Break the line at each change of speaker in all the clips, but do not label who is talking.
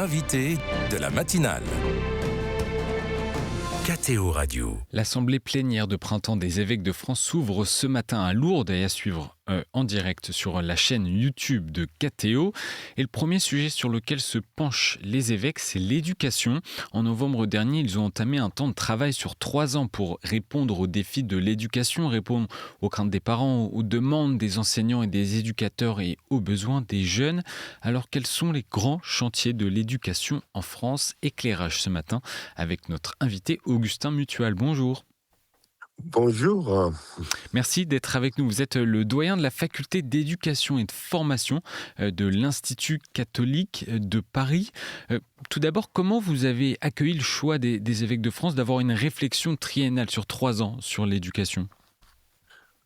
l'invité de la matinale. KTO Radio.
L'assemblée plénière de printemps des évêques de France s'ouvre ce matin à Lourdes et à suivre en direct sur la chaîne YouTube de KTO. Et le premier sujet sur lequel se penchent les évêques, c'est l'éducation. En novembre dernier, ils ont entamé un temps de travail sur 3 ans pour répondre aux défis de l'éducation, répondre aux craintes des parents, aux demandes des enseignants et des éducateurs et aux besoins des jeunes. Alors, quels sont les grands chantiers de l'éducation en France? Éclairage ce matin avec notre invité Augustin Mutual. Bonjour.
Bonjour.
Merci d'être avec nous. Vous êtes le doyen de la faculté d'éducation et de formation de l'Institut catholique de Paris. Tout d'abord, comment vous avez accueilli le choix des évêques de France d'avoir une réflexion triennale sur 3 ans sur l'éducation ?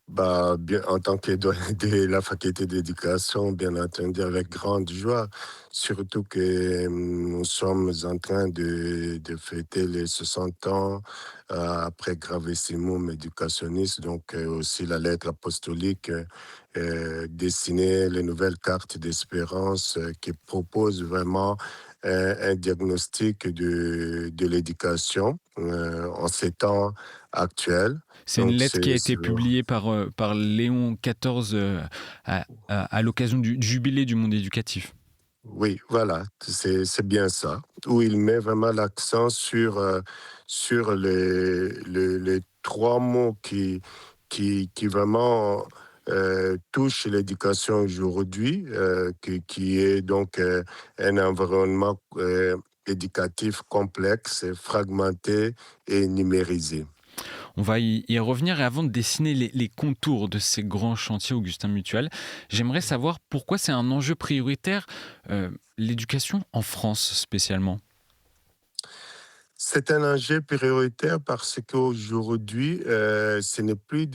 Bien, en tant que doyen de la faculté d'éducation, bien entendu, avec grande joie, surtout que nous sommes en train de fêter les 60 ans après Gravissimo Educationis, donc aussi la lettre apostolique dessinée, les nouvelles cartes d'espérance qui proposent vraiment un diagnostic de l'éducation en ces temps actuels.
C'est une lettre qui a été publiée par Léon XIV à l'occasion du jubilé du monde éducatif.
Oui, voilà, c'est bien ça. Où il met vraiment l'accent sur les 3 mots qui vraiment touchent l'éducation aujourd'hui, qui est donc un environnement éducatif complexe, fragmenté et numérisé.
On va y revenir, et avant de dessiner les contours de ces grands chantiers, Augustin Mutual, j'aimerais savoir pourquoi c'est un enjeu prioritaire, l'éducation en France spécialement.
C'est un enjeu prioritaire parce qu'aujourd'hui, ce n'est plus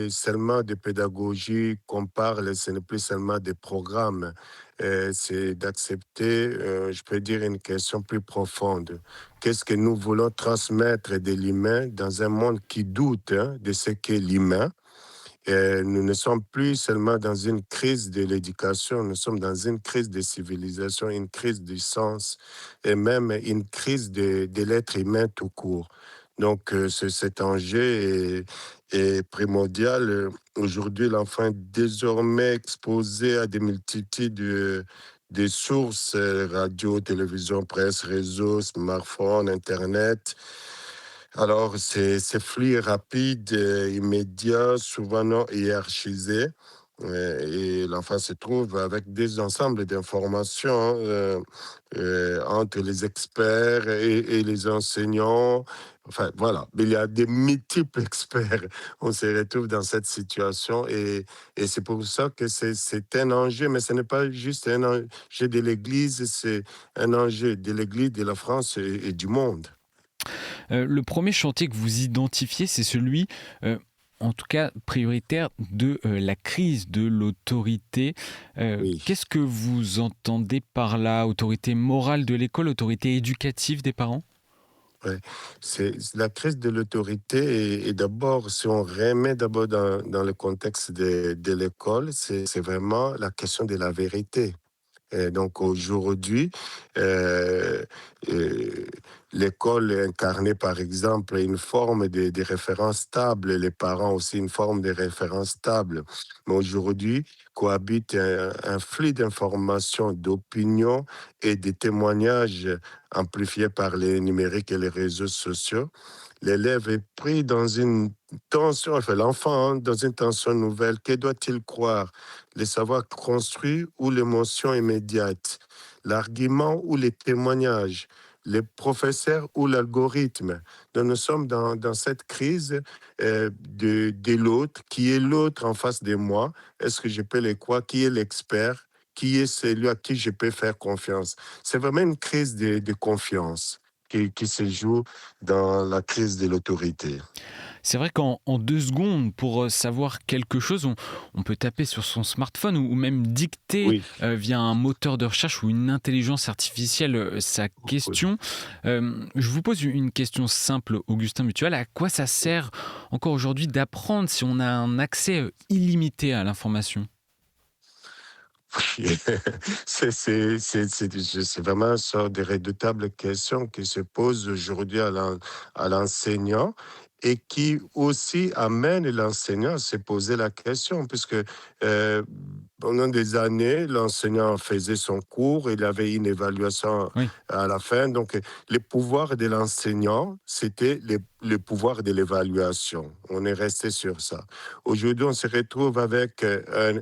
seulement de pédagogie qu'on parle, ce n'est plus seulement des programmes. C'est d'accepter, je peux dire, une question plus profonde. Qu'est-ce que nous voulons transmettre de l'humain dans un monde qui doute de ce qu'est l'humain? Nous ne sommes plus seulement dans une crise de l'éducation, nous sommes dans une crise de civilisation, une crise du sens et même une crise de l'être humain tout court. Donc, cet enjeu est primordial. Aujourd'hui, l'enfant est désormais exposé à des multitudes de sources, radio, télévision, presse, réseaux, smartphone, Internet. Alors, c'est flux rapide, immédiat, souvent non hiérarchisé. Et l'enfant se trouve avec des ensembles d'informations entre les experts et les enseignants. Enfin, voilà. Mais il y a des multiples experts. On se retrouve dans cette situation et c'est pour ça que c'est un enjeu, mais ce n'est pas juste un enjeu de l'Église, c'est un enjeu de l'Église, de la France et du monde.
Le premier chantier que vous identifiez, c'est celui, en tout cas prioritaire, de la crise de l'autorité.
Oui.
Qu'est-ce que vous entendez par là? Autorité morale de l'école, autorité éducative des parents?
Ouais. C'est la crise de l'autorité et d'abord, si on remet d'abord dans le contexte de l'école, c'est vraiment la question de la vérité. Et donc aujourd'hui, euh, euh, l'école incarnait par exemple une forme de référence stable, les parents aussi une forme de référence stable. Mais aujourd'hui, cohabite un flux d'informations, d'opinions et de témoignages amplifiés par les numériques et les réseaux sociaux. L'élève est pris dans une tension, enfin l'enfant, dans une tension nouvelle. Que doit-il croire? Le savoir construit ou l'émotion immédiate? L'argument ou les témoignages? Les professeurs ou l'algorithme? Donc nous sommes dans cette crise de l'autre. Qui est l'autre en face de moi? Est-ce que je peux le croire? Qui est l'expert? Qui est celui à qui je peux faire confiance? C'est vraiment une crise de confiance qui se joue dans la crise de l'autorité.
C'est vrai qu'en 2 secondes, pour savoir quelque chose, on peut taper sur son smartphone ou même dicter
Oui.
via un moteur de recherche ou une intelligence artificielle sa question. Je vous pose une question simple, Augustin Mutual. À quoi ça sert encore aujourd'hui d'apprendre si on a un accès illimité à l'information ?
C'est vraiment une sorte de redoutable question qui se pose aujourd'hui à l'enseignant et qui aussi amène l'enseignant à se poser la question, puisque euh, pendant des années, l'enseignant faisait son cours, il avait une évaluation
Oui.
à la fin. Donc, les pouvoirs de l'enseignant, c'était les pouvoirs de l'évaluation. On est resté sur ça. Aujourd'hui, on se retrouve avec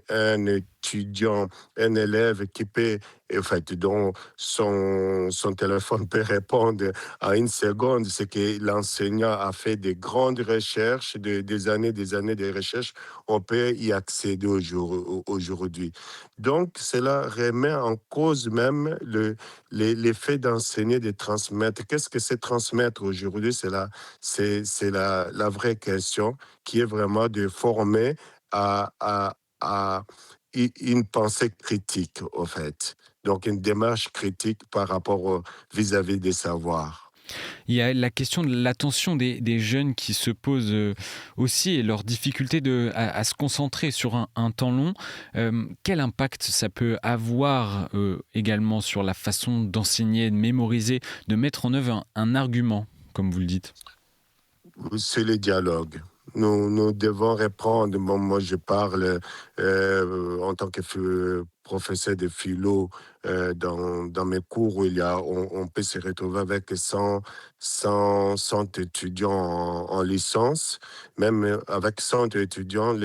un étudiant, un élève qui peut, en fait, dont son téléphone peut répondre à une seconde, c'est que l'enseignant a fait des grandes recherches, des années de recherches, on peut y accéder aujourd'hui. Donc, cela remet en cause même l'effet d'enseigner, de transmettre. Qu'est-ce que c'est transmettre aujourd'hui? C'est la vraie question qui est vraiment de former à une pensée critique, au fait. Donc, une démarche critique par rapport vis-à-vis des savoirs.
Il y a la question de l'attention des jeunes qui se pose aussi et leur difficulté à se concentrer sur un temps long. Quel impact ça peut avoir également sur la façon d'enseigner, de mémoriser, de mettre en œuvre un argument, comme vous le dites?
C'est le dialogue. Nous devons reprendre, bon, moi je parle en tant que professeur de philo dans mes cours où on peut se retrouver avec 100 étudiants en licence. Même avec 100 étudiants,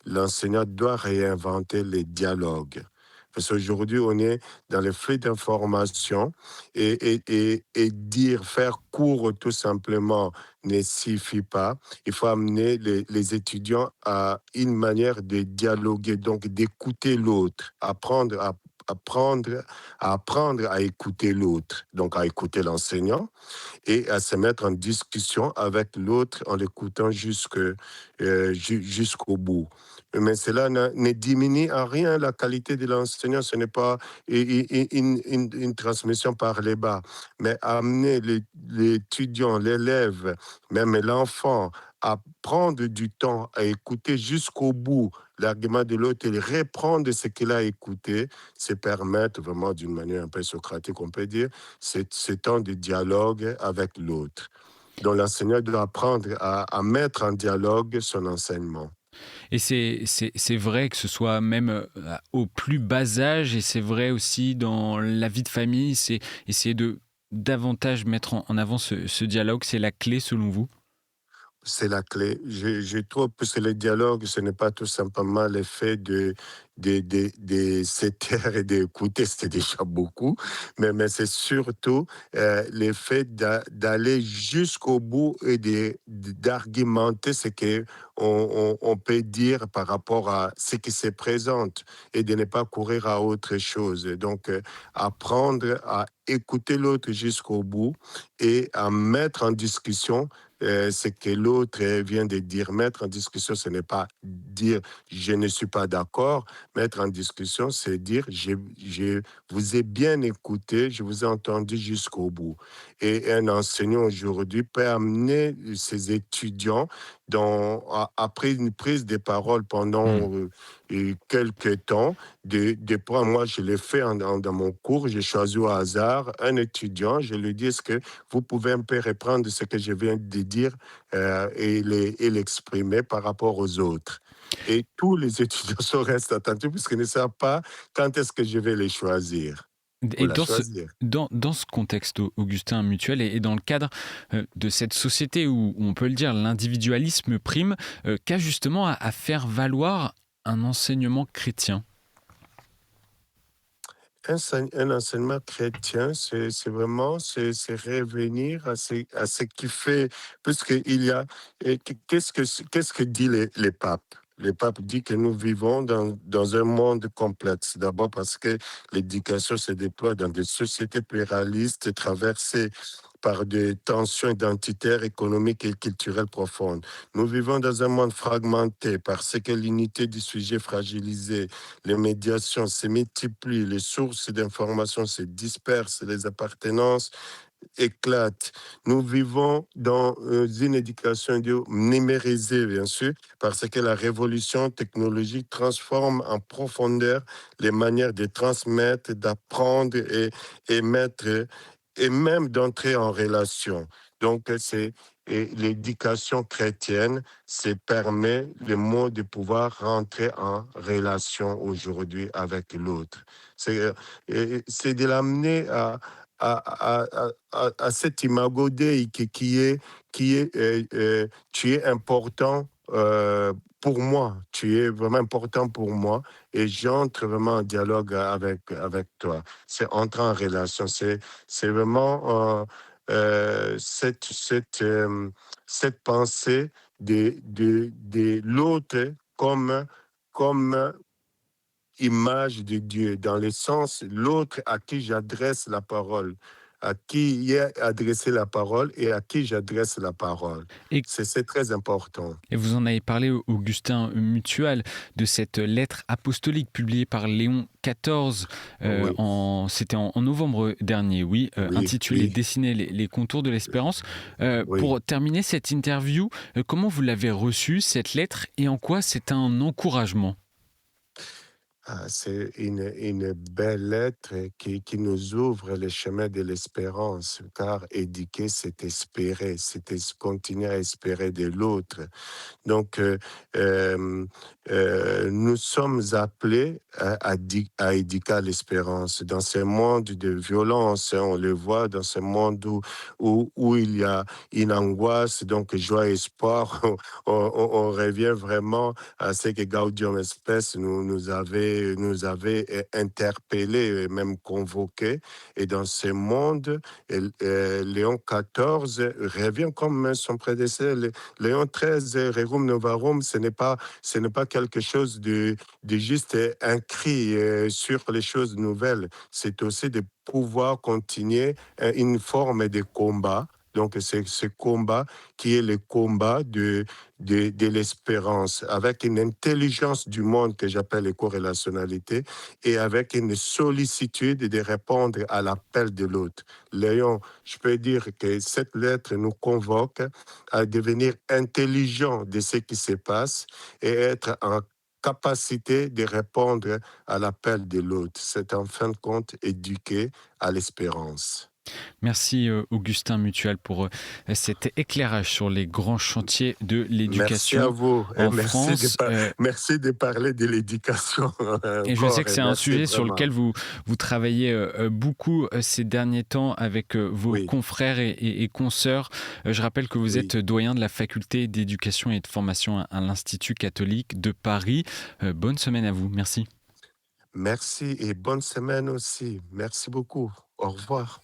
l'enseignant doit réinventer les dialogues. Parce qu'aujourd'hui, on est dans le flux d'informations et dire, faire court tout simplement ne suffit pas. Il faut amener les étudiants à une manière de dialoguer, donc d'écouter l'autre, apprendre, apprendre à écouter l'autre, donc à écouter l'enseignant et à se mettre en discussion avec l'autre en l'écoutant jusqu'au bout. Mais cela ne diminue en rien la qualité de l'enseignant. Ce n'est pas une transmission par les bas, mais amener l'étudiant, l'élève, même l'enfant, à prendre du temps à écouter jusqu'au bout l'argument de l'autre et reprendre ce qu'il a écouté, c'est permettre vraiment d'une manière un peu socratique, on peut dire, ce temps de dialogue avec l'autre. Donc l'enseignant doit apprendre à mettre en dialogue son enseignement.
Et c'est vrai que ce soit même au plus bas âge, et c'est vrai aussi dans la vie de famille, c'est essayer de davantage mettre en avant ce dialogue, c'est la clé selon vous?
C'est la clé. Je trouve que le dialogue, ce n'est pas tout simplement le fait de se taire et d'écouter, c'est déjà beaucoup, mais c'est surtout le fait d'aller jusqu'au bout et d'argumenter ce qu'on peut dire par rapport à ce qui se présente et de ne pas courir à autre chose. Donc, apprendre à écouter l'autre jusqu'au bout et à mettre en discussion ce que l'autre vient de dire. Mettre en discussion, ce n'est pas dire je ne suis pas d'accord. Mettre en discussion, c'est dire je vous ai bien écouté, je vous ai entendu jusqu'au bout. Et un enseignant aujourd'hui peut amener ses étudiants après une prise de parole
Hmm.
pendant quelques temps, moi je l'ai fait dans mon cours, j'ai choisi au hasard un étudiant, je lui dis est-ce que vous pouvez un peu reprendre ce que je viens de dire et l'exprimer par rapport aux autres. Et tous les étudiants sont restés attentifs puisqu'ils ne savent pas quand est-ce que je vais les choisir ou
Et
la choisir.
dans ce contexte, Augustin Mutuel, et dans le cadre de cette société où on peut le dire, l'individualisme prime, qu'a justement à faire valoir un enseignement chrétien?
Un enseignement chrétien, c'est vraiment c'est revenir à ce qui fait, puisqu'il y a, qu'est-ce que dit les papes? Les papes disent que nous vivons dans un monde complexe. D'abord parce que l'éducation se déploie dans des sociétés pluralistes traversées par des tensions identitaires, économiques et culturelles profondes. Nous vivons dans un monde fragmenté parce que l'unité du sujet est fragilisée, les médiations se multiplient, les sources d'information se dispersent, les appartenances éclate. Nous vivons dans une éducation numérisée, bien sûr, parce que la révolution technologique transforme en profondeur les manières de transmettre, d'apprendre et mettre, et même d'entrer en relation. Donc, et l'éducation chrétienne, c'est permet le mot de pouvoir rentrer en relation aujourd'hui avec l'autre. C'est de l'amener à cet imago Dei tu es important pour moi, tu es vraiment important pour moi et j'entre vraiment en dialogue avec toi. C'est entrer en relation, c'est vraiment cette pensée de l'autre comme image de Dieu, dans le sens l'autre à qui j'adresse la parole, à qui il est adressé la parole et à qui j'adresse la parole.
Et,
C'est très important.
et vous en avez parlé, Augustin Mutual, de cette lettre apostolique publiée par Léon XIV,
Oui,
c'était en novembre dernier, oui,
oui,
intitulée
oui,
Dessiner les contours de l'espérance.
oui.
Pour terminer cette interview, comment vous l'avez reçue, cette lettre, et en quoi c'est un encouragement?
Ah, c'est une belle lettre qui nous ouvre le chemin de l'espérance, car éduquer, c'est espérer, continuer à espérer de l'autre. Donc, euh, nous sommes appelés à éduquer à l'espérance. Dans ce monde de violence, hein, on le voit, dans ce monde où il y a une angoisse, donc joie et espoir, on revient vraiment à ce que Gaudium Spes nous avait interpellés et même convoqués. Et dans ce monde, Léon XIV revient comme son prédécesseur, Léon XIII, Rerum Novarum, ce n'est pas quelque chose de juste un cri sur les choses nouvelles. C'est aussi de pouvoir continuer une forme de combat. Donc, c'est ce combat qui est le combat de l'espérance, avec une intelligence du monde que j'appelle l'éco-relationnalité et avec une sollicitude de répondre à l'appel de l'autre. Léon, je peux dire que cette lettre nous convoque à devenir intelligent de ce qui se passe et être en capacité de répondre à l'appel de l'autre. C'est en fin de compte éduquer à l'espérance.
Merci Augustin Mutual pour cet éclairage sur les grands chantiers de
Merci à
l'éducation
vous et
en France.
merci de parler de l'éducation
Et je sais
encore
que
et
c'est un
merci
sujet sur
vraiment.
lequel vous travaillez beaucoup ces derniers temps avec vos
Oui,
confrères et consoeurs. Je rappelle que vous
oui.
êtes doyen de la faculté d'éducation et de formation à l'Institut catholique de Paris. Bonne semaine à vous. Merci.
Merci et bonne semaine aussi. Merci beaucoup. Au revoir.